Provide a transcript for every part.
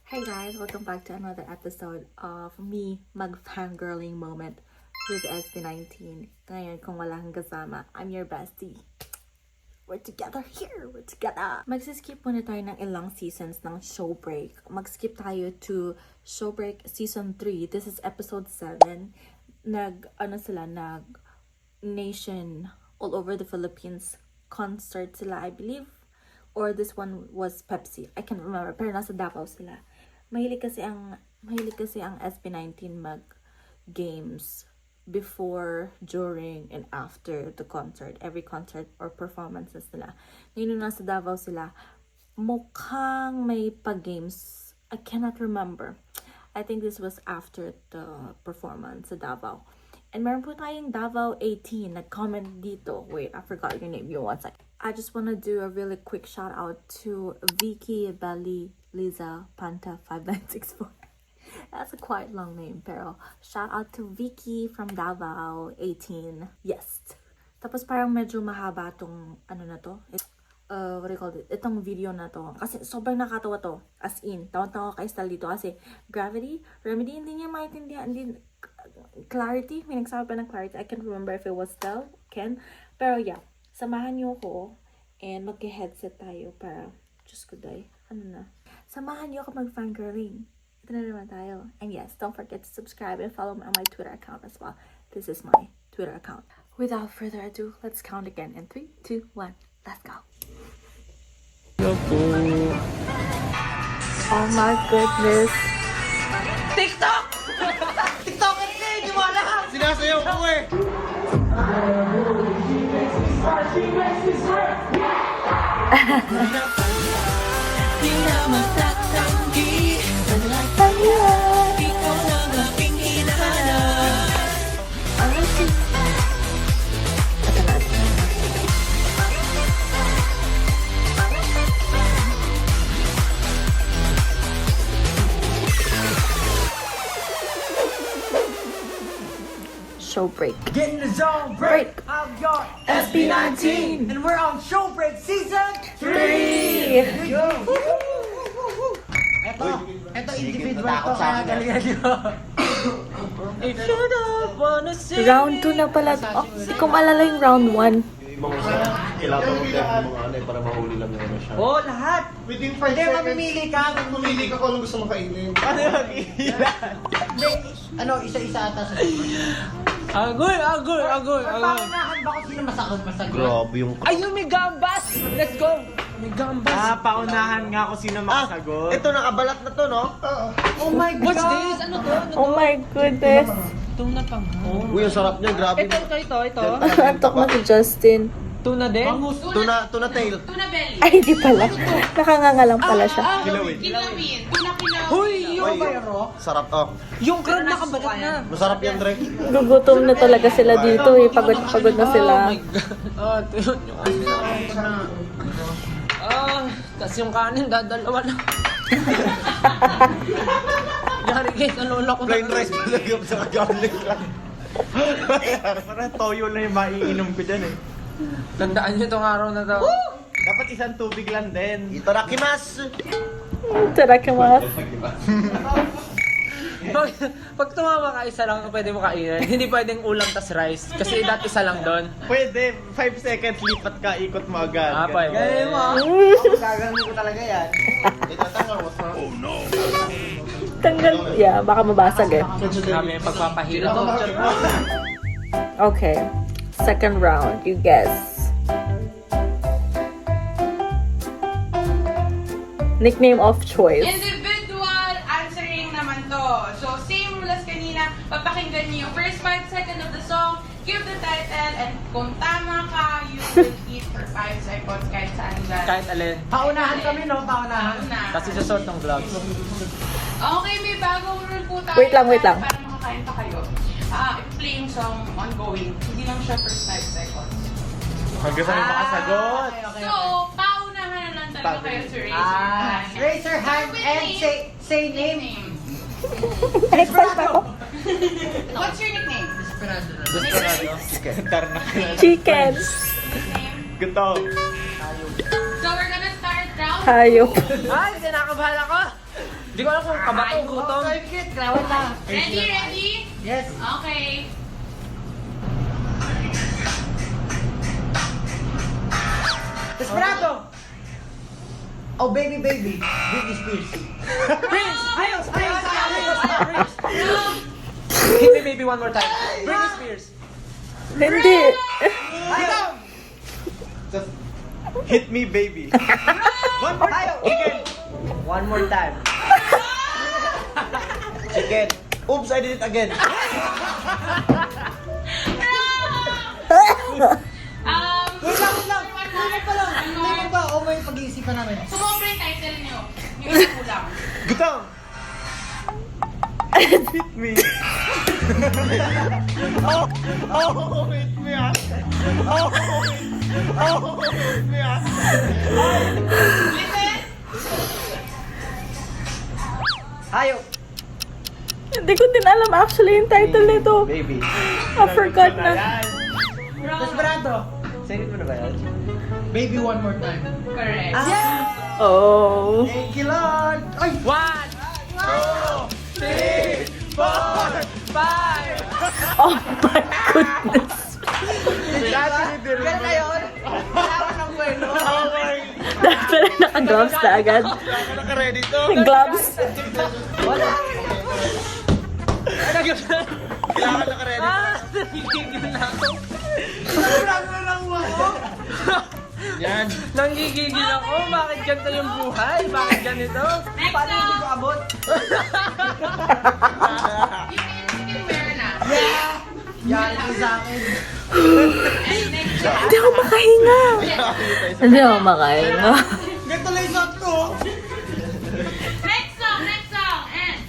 Hey guys, welcome back to another episode of me mag-fangirling moment with SB19. Ngayon, kung wala kang kasama, I'm your bestie. We're together here! We're together! Magsiskip muna tayo ng ilang seasons ng Show Break. Mag-skip tayo to Show Break Season 3. This is episode 7. Nation all over the Philippines concert sila, I believe. Or this one was Pepsi. I can't remember. Pero nasa Davao sila. Mahilig kasi ang SB19 mag-games before, during, and after the concert. Every concert or performances nila. Ngayon nung nasa Davao sila, mukhang may pag-games. I cannot remember. I think this was after the performance sa Davao. And meron po tayong Davao 18 nag-comment dito. Wait, I forgot your name. You one second. I just want to do a really quick shout out to Vicky Belly Liza Panta 5964. That's a quite long name, pero shout out to Vicky from Davao 18. Yes. Tapos parang medyo mahaba tong ano na to. What do you call it? Itong video na to. Kasi sobrang nakatawa to. As in, tawang-tawa kay style dito. Kasi Gravity, Remedy, hindi niya maintindihan. Clarity, may nagsabi pa ng Clarity. I can't remember if it was Stell, Ken. Pero yeah, samahan niyo ko and magke-headset tayo para, Diyos ko day, ano na. Samahan niyo ako mag-fangirling. Ito na naman tayo. And yes, don't forget to subscribe and follow me on my Twitter account as well. This is my Twitter account. Without further ado, let's count again in 3, 2, 1. Let's go. Oh my goodness. TikTok! TikToker ka eh! Di mo alam! Sinasayaw ko eh! Di na matatanggi Ikaw lang aking hinahanap Show break. Get in the zone, break! I'm your SB19. And we're on Show Break Season 3! Yo! Ito individual to kaya galingan nyo. If you don't wanna see Round 2 na pala. Oh, kung maalala yung round 1. Kailangan mo din mga ano eh, para mahuli lang muna siya. Oh, lahat! Within 5 Hindi, seconds. mamimili ka. Mamili ka kung anong gusto mong kainin. Ano yung ilan? Hindi, ano, isa-isa ata sa Agoy! Paunahan ba kung sino masagot? Grabe yung... Ay, yung may gambas! Let's go! May gambas! Paunahan nga kung sino makasagot. Ito nakabalat na to, no? Oh my God! What's this? Ano to? Ano to? Oh my goodness. Tuna pa nga. Uy, ang sarap niya, grabe. Ito. Antok na si Justin. Tuna din? Tuna tail. Ay, di pala. Nakanganga lang pala siya. Kilawin. Huy! Yung Sarap to. Yung crab nakabalat na. Masarap yan, Dre. Gugutom na talaga sila dito eh. Pagod na sila. Oh my God. Ah, tuyot yung tas yung kanin, dadalawa na. Yari guys, nalola ko Plain rice pa lang yung sa garlic lang. Parang toyo na yung maiinom ko dyan eh. Tandaan nyo tong araw na to. Dapat isang tubig lang din. Itarakimasu! Tarakimasu. Pag tumama ka, isa lang pwede mo kainin. Hindi pwedeng ulam tas rice. Kasi dati isa lang doon. Pwede, 5 seconds lipat ka, ikot mo agad. Pwede. Gaya mo! Gagawin ko talaga yan. Itatanggal mo. Oh no! Tanggal. Yeah, baka mabasag eh. Kami yung pagpapahirap. Okay. Second round. You guess. Nickname of choice. Individual answering naman to. So, same rule as kanina. Papakinggan niyo yung first 5 seconds of the song, give the title, and kung tama ka, you will eat for 5 seconds kahit saan dyan. Kahit alin. Paunahan kami, no? Paunahan. Kasi susot ng vlogs. Okay, may bagong rule po tayo. Wait lang. Para makakain pa kayo. I-play yung song ongoing. Hindi lang siya first 5 seconds. Hanggang sa may makasagot. So, paunahan na lang talaga kayo to raise your hand. Raise your hand and say name. Excited ako. What's your nickname? Desperado. Tarnak na. Chicken. Nickname? Gutom. So, we're gonna start round Hayop. Ay, kinakabahan ako! Hindi ko alam kung kabato o gutom. Ready, ready? Yes. Okay. Desperado! Oh, baby, baby. Britney Spears. Prince! Prince! Prince! Prince! Hit me baby one more time. Britney Spears. Hindi. Just hit me, baby. One more time. Chicken. One more time. Chicken. Oops, I did it again. Wait lang. Tingnan pa lang. Tingnan pa. O may pag-iisipan namin. Sumobra yung title niyo. Yung isa kulang. Gutom. Hit me. Hit me ah. Hit me ah. Listen. Hayop. Hindi ko din alam actually yung title nito. Baby. I forgot na. Desperado. Singin mo na ba yan? Baby, one more time. Correct. Oh. Thank you, Lord. Ay! 1, 2, 3, 4, 5. Oh my goodness. Ganun na yun? Wala ko ng kwento. Dapat pala naka-gloves na agad. Naka-ready to. Gloves. Wala. Ano yun? Kailangan naka-ready. Nanggigigil na ako. Desperado na lang ako. Yan. Nanggigigil ako. Bakit ganito yung buhay? Bakit ganito? Next Paano hindi ko song. abot? You can wear na. Yan ko sa akin. And next song. Hindi ako makahinga. Hindi ako makahinga. Ganito lang yung shot ko. Next song. Next song. And.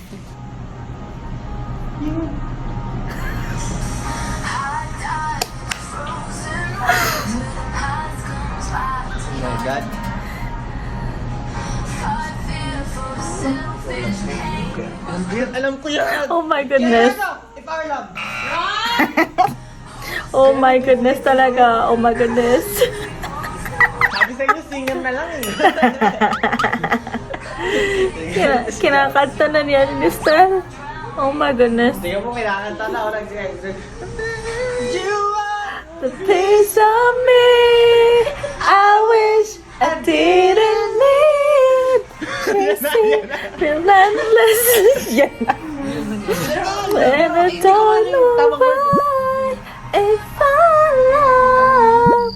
Oh my God. Alam ko yan. Oh my goodness. If our love. Wrong. Oh my goodness talaga. Oh my goodness. Sabi sa inyo, singer na lang eh. Kinakanta na niya ni Stan. Oh my goodness. Tingnan mo, kinakanta na ako nag-exit. The piece of me I wish I didn't need. Chasing relentless. Yan na. When I don't know why if I love.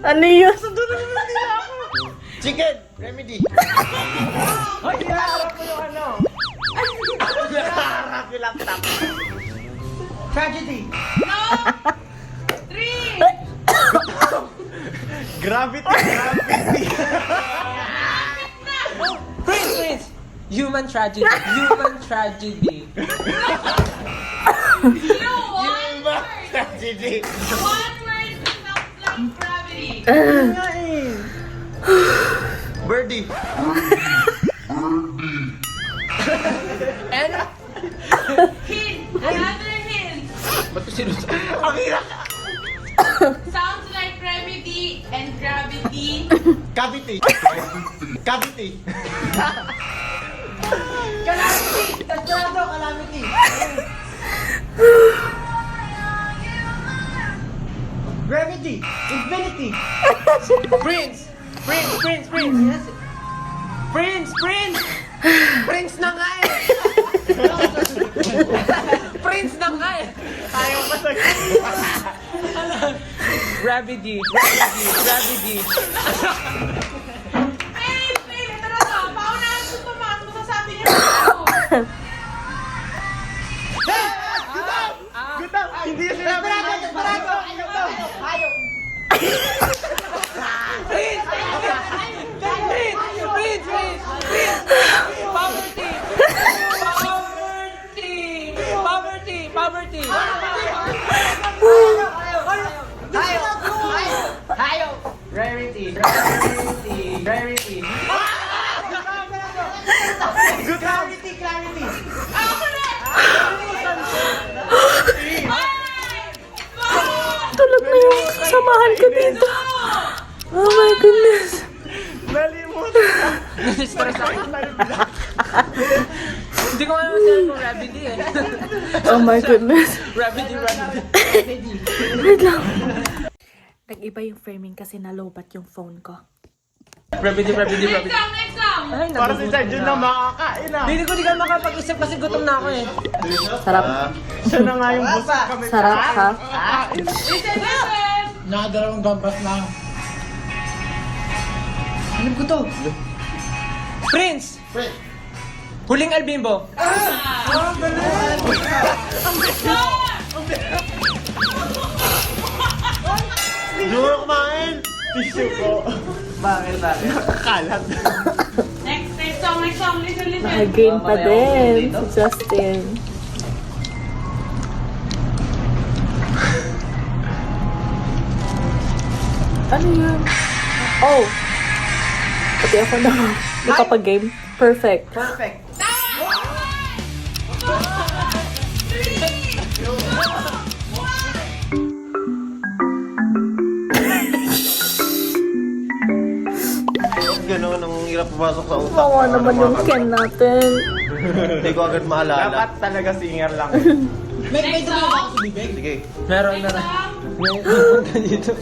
Ano yun? Chicken. Remedy. Hoy, hinaharap mo yung ano. Harap yung laptop. Tragedy. No. 3. Gravity. Gravity. Prince, Prince. Human tragedy. Human tragedy. You one word. Tragedy. One word without like gravity. Birdie. And, Hint. Another hint. ba't ko sinusunod? Ang hirap. Sounds like remedy and gravity. Cavity. Cavity. Calamity. Desperado, calamity. Gravity. Infinity. Prince! Prince! Prince! Prince! Prince! Prince! Prince na nga eh! Prince na nga eh! Ayaw pa sa Gravity! Gravity! Gravity! Fail! Fail! Ito na to. Paunahan ko ito, Max. Masasabi niyo na ako. Gutom. Hindi yung sinabi. Desperado. Hayop. Prince! Prince! Prince! Prince! Poverty! Poverty! Poverty! Poverty! Hayop. Rarity. Rarity. Rarity. Clarity. Clarity. Tulog na yung kasamahan ko dito. Oh my goodness. Stress ako. Hindi ko alam masabi kung Rabidi eh. Oh my goodness. Rabidi. Wait lang. Nag-iba yung framing kasi nalobat yung phone ko. Rabidi. Next song! Ay, Para si nagugutom Sergio na. na makakain ah. Hindi ko di ka makapag-isip kasi gutom na ako eh. Sarap. Siya na nga yung busog kami. Sarap ha? Listen! Nakadalawang gampas na. Alam ko to. Prince! Huling albimbo. Hindi mo kumain. Tissue ko. Bakit? Nakakalat. Next song. Listen. Naka-green pa din si Justin. Ano yun? Oh! Pati ako na nakapag-game. Perfect. Perfect. Gano'n, ang hirap pumasok sa utak. Bawa naman yung Ken natin. Hindi ko agad maalala. Dapat talaga singer lang. May dalawa ako sa bibig. Sige. Meron. Song. May punta dito.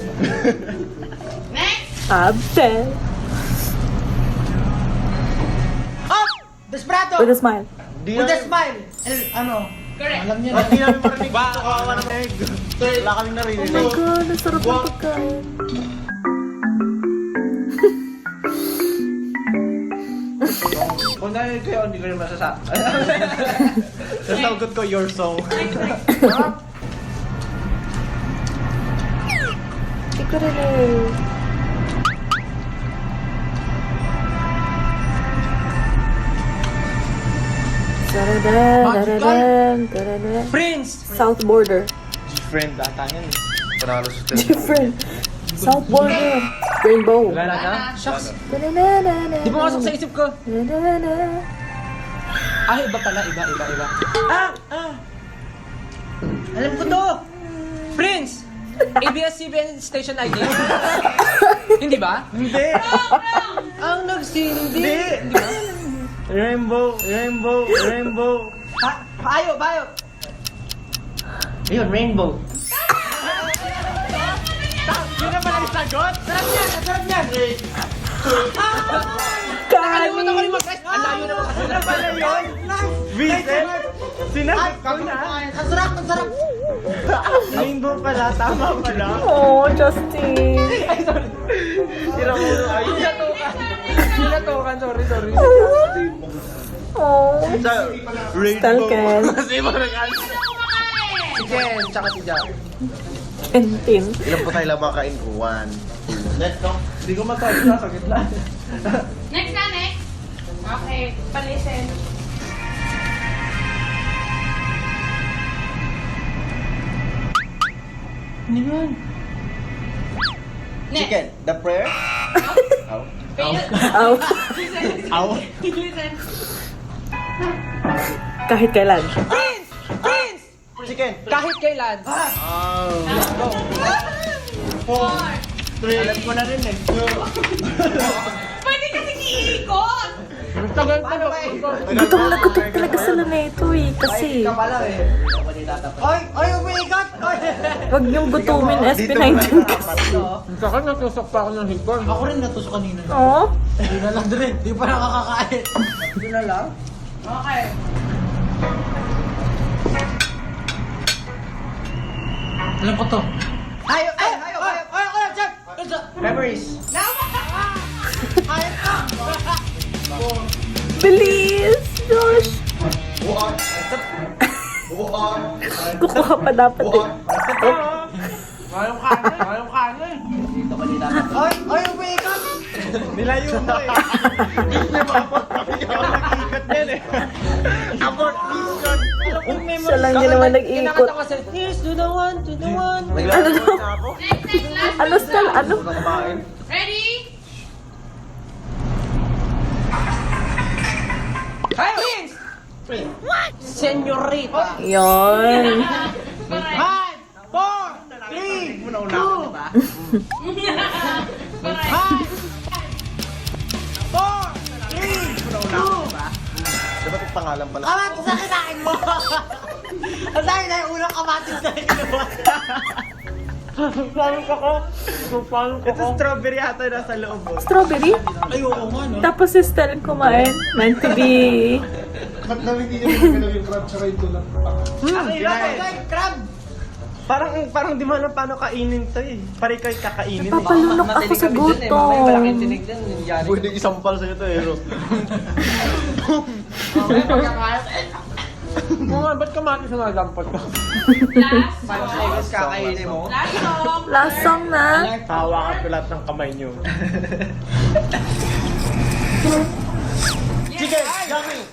Next! Absent. Up! Desperado! With a smile. With a smile! Ano? Correct. Alam niya Ba't na. di namin marinig dito kawa ng egg? Wala kaming Oh narinig. my God, ang sarap ng pagkain. Kung narinig kayo, hindi ko rin masasabi. Nasagot ko your song. Hindi ko rin eh. Daradan. Prince! South border. Friend ata yan. Panalo sa Different. South border. Rainbow. Wala na? Shucks. Di Di pumasok sa isip ko. Ah, iba pala. Iba. Alam ko to! Prince! ABS-CBN station ID. Hindi ba? Hindi! Ang nagsindi. Hindi! Rainbow! Bayo! Ayun, rainbow. Yun na pala yung sagot! Sarap niyan! Nakalimutan ko rin mag-rest. Ang layo naman kasi. Ano pala yun? Vincent! Sinagot ko na! Ang sarap! Rainbow pala, tama pala. Oh, Justin. Tira mo na ay. Sinatukan. Sorry. Oh. Stalken. Kasi parang Si Jen, tsaka si Jack. Tintin. Ilan po tayo lang makain ko? 1, 2. Let's go. Hindi ko masabi na sa gitna. Next. Okay, palisten. Ano yun? Next. Chicken, the prayer? Ow. Listen. Kahit kailan. Prince! Chicken. Kahit kailan. Four. Alam ko na rin eh. Pwede kasi iikot. Tagal pa na. Gutom na gutom talaga sila na ito eh. Kasi Ay, umiigot! wag niyong gutumin SB19 kasi. Sa akin, natusok pa ako ng hipon. Ako rin natusok kanina. Oh? Hindi na lang din. Hindi pa nakakakain. Hindi na lang. Okay. Alam ko to. Ayo! Check! Memories. Bilis! Josh! Kukuha pa dapat eh. Kayong kanin. Ay, umiigot! Nilayo mo eh. Hindi niya ma-abort kami. Ako nag-iikot yan eh. Abort mission. Siya lang din naman nag-iikot. Kinakanta kasi, here's to the one. Ano daw? Next. Ano style? Ano? Ready? Hey, Prince! What? Senyorita. Yun. Correct. 5, 4, 3, 2, 4, 3, pangalan pala. Kamatis na kinain mo! Ang dahil na yung unang kamatis na kinuha. Ito strawberry ata nasa loob mo. Strawberry? Ayoko nga, no? Tapos si Stel kumain. Meant to be. Ba't namin hindi nyo galaw yung crab tsaka yung tulak? Crab! Parang di mo alam paano kainin to eh. Pare kayo kakainin eh. Napapalunok ako sa gutom. Pwede isampal sa'yo to eh. Ro. Mga, ba't kamatis na nagampot ko? Last song. Kakainin mo? Last song. Last song na. Hawakan ko lahat ng kamay nyo. Chicken! Yummy!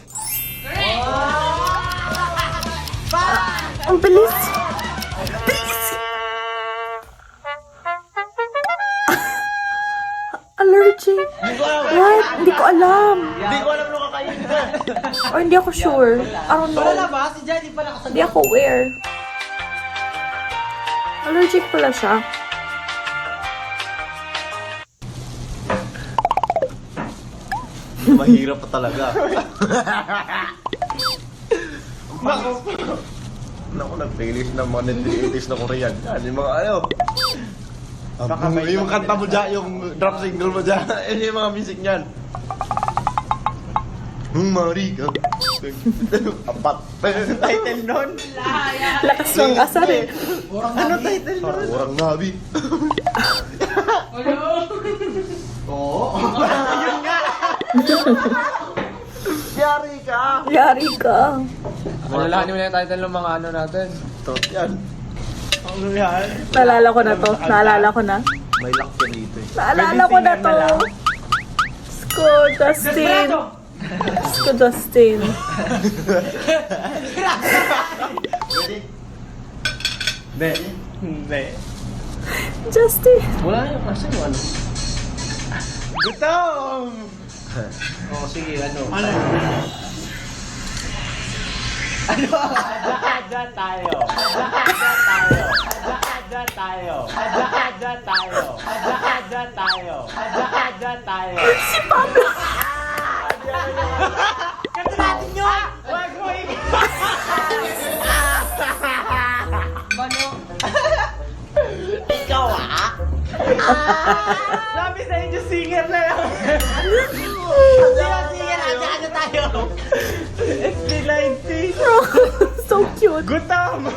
Correct. Ang bilis. Allergic. What? Hindi ko alam. Hindi ko alam nung kakainin ko. Or hindi ako sure. I don't Wala na know. ba? Si Johnny pa nakasagot. Hindi ako aware. Allergic pala siya. Mahirap pa talaga. Naku, nag-playlist ng mga 1980s na Korean. Yan, yung mga ano. Yung kanta mo dyan, yung drop single mo dyan. Yan yung mga music niyan. Marika. Apat. Title nun? Lakas ng asar eh. Ano title nun? Orang nabi. Yari ka. Yari ka. Malalahanin mo na yung title ng mga ano natin. Ito, yan. Ano yan? Naalala ko na to. Naalala ko na. May lock yan dito eh. Naalala ko na to. Sko, Justin. Sko, Justin. Hindi. Justin. Wala yung kasi yung ano. Gutom! Oo, sige, ano. Adya tayo. Adya tayo. Si Pablo. Kanta natin yun! Wag mo Ikaw ah! Sabi sa inyo, singer na lang. Sige, ano tayo? SB90. So cute. Gutom!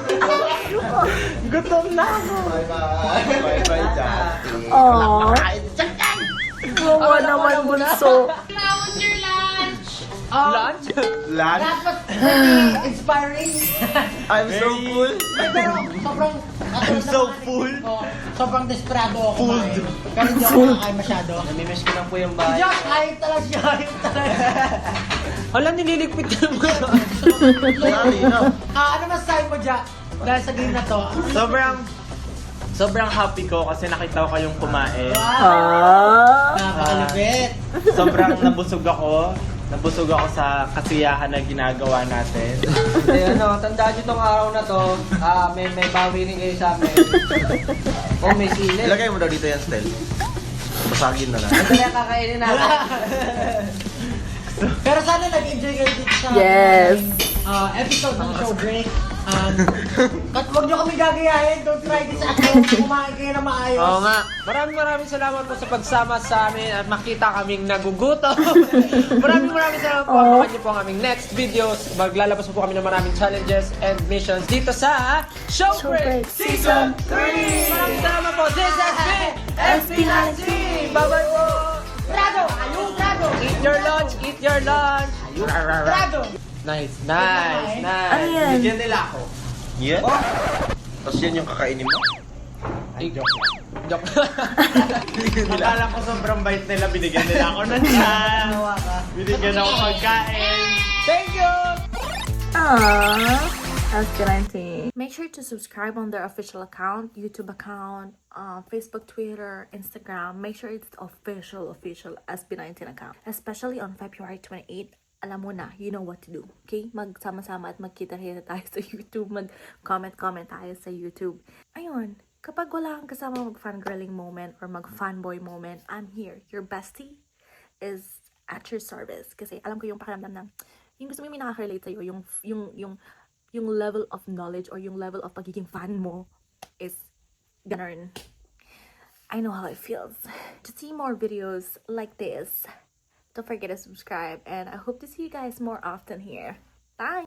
Gutom na ako. Bye-bye, Jackie. Aww. Wawa naman bunso. Now, what's your lunch? Lunch? Lan, That was inspiring. I'm so full. Pero sobrang... I'm so full. Sobrang desperado ako kumain. Pero hindi ako makakain masyado. Namimiss ko lang po yung Si Josh, ayun talaga siya. Ayun talaga. Hala, nililigpit na mo. Sorry, no. Ano masasabi mo, Jack? Dahil sa game na to. Sobrang happy ko kasi nakita ko kayong kumain. Ah. Napakalupit. Sobrang nabusog ako. Nabusog ako sa kasiyahan na ginagawa natin. Ano, tandaan nyo tong araw na to, may bawi rin kayo sa amin. O may sili. Ilagay mo daw dito yan, Stel. Basagin na lang. Ito na yung kakainin natin. Pero sana nag-enjoy kayo dito sa Yes. episode ng Show Break. At huwag nyo kami gagayahin. Don't try this at home. Kumain kayo na maayos. Oo nga. Maraming salamat po sa pagsama sa amin at makita kaming nagugutom. maraming salamat po. Abangan niyo po ang aming next videos. Maglalabas po kami ng maraming challenges and missions dito sa Showbreak Showbreak Season 3! Maraming salamat po. This has been SB19! Bye-bye po! Prado! Ayun, Prado! Eat your lunch! Eat your lunch! Prado! Nice. Ano yan? Bigyan nila ako. Yeah? Tapos yan yung kakainin mo? Joke. Akala ko sobrang bait nila. Binigyan nila ako ng chance. Binigyan ako pagkain. Thank you! Aww. SB19. Make sure to subscribe on their official account, YouTube account, Facebook, Twitter, Instagram. Make sure it's official SB19 account. Especially on February 28. Alam mo na, you know what to do. Okay? Magsama-sama at magkita-kita tayo sa YouTube. Mag-comment tayo sa YouTube. Ayun. Kapag wala kang kasama mag-fangirling moment or mag-fanboy moment, I'm here. Your bestie is at your service. Kasi alam ko yung pakiramdam ng yung gusto mo yung nakaka-relate sa'yo, yung level of knowledge or yung level of pagiging fan mo is ganun. I know how it feels. To see more videos like this, don't forget to subscribe, and I hope to see you guys more often here. Bye!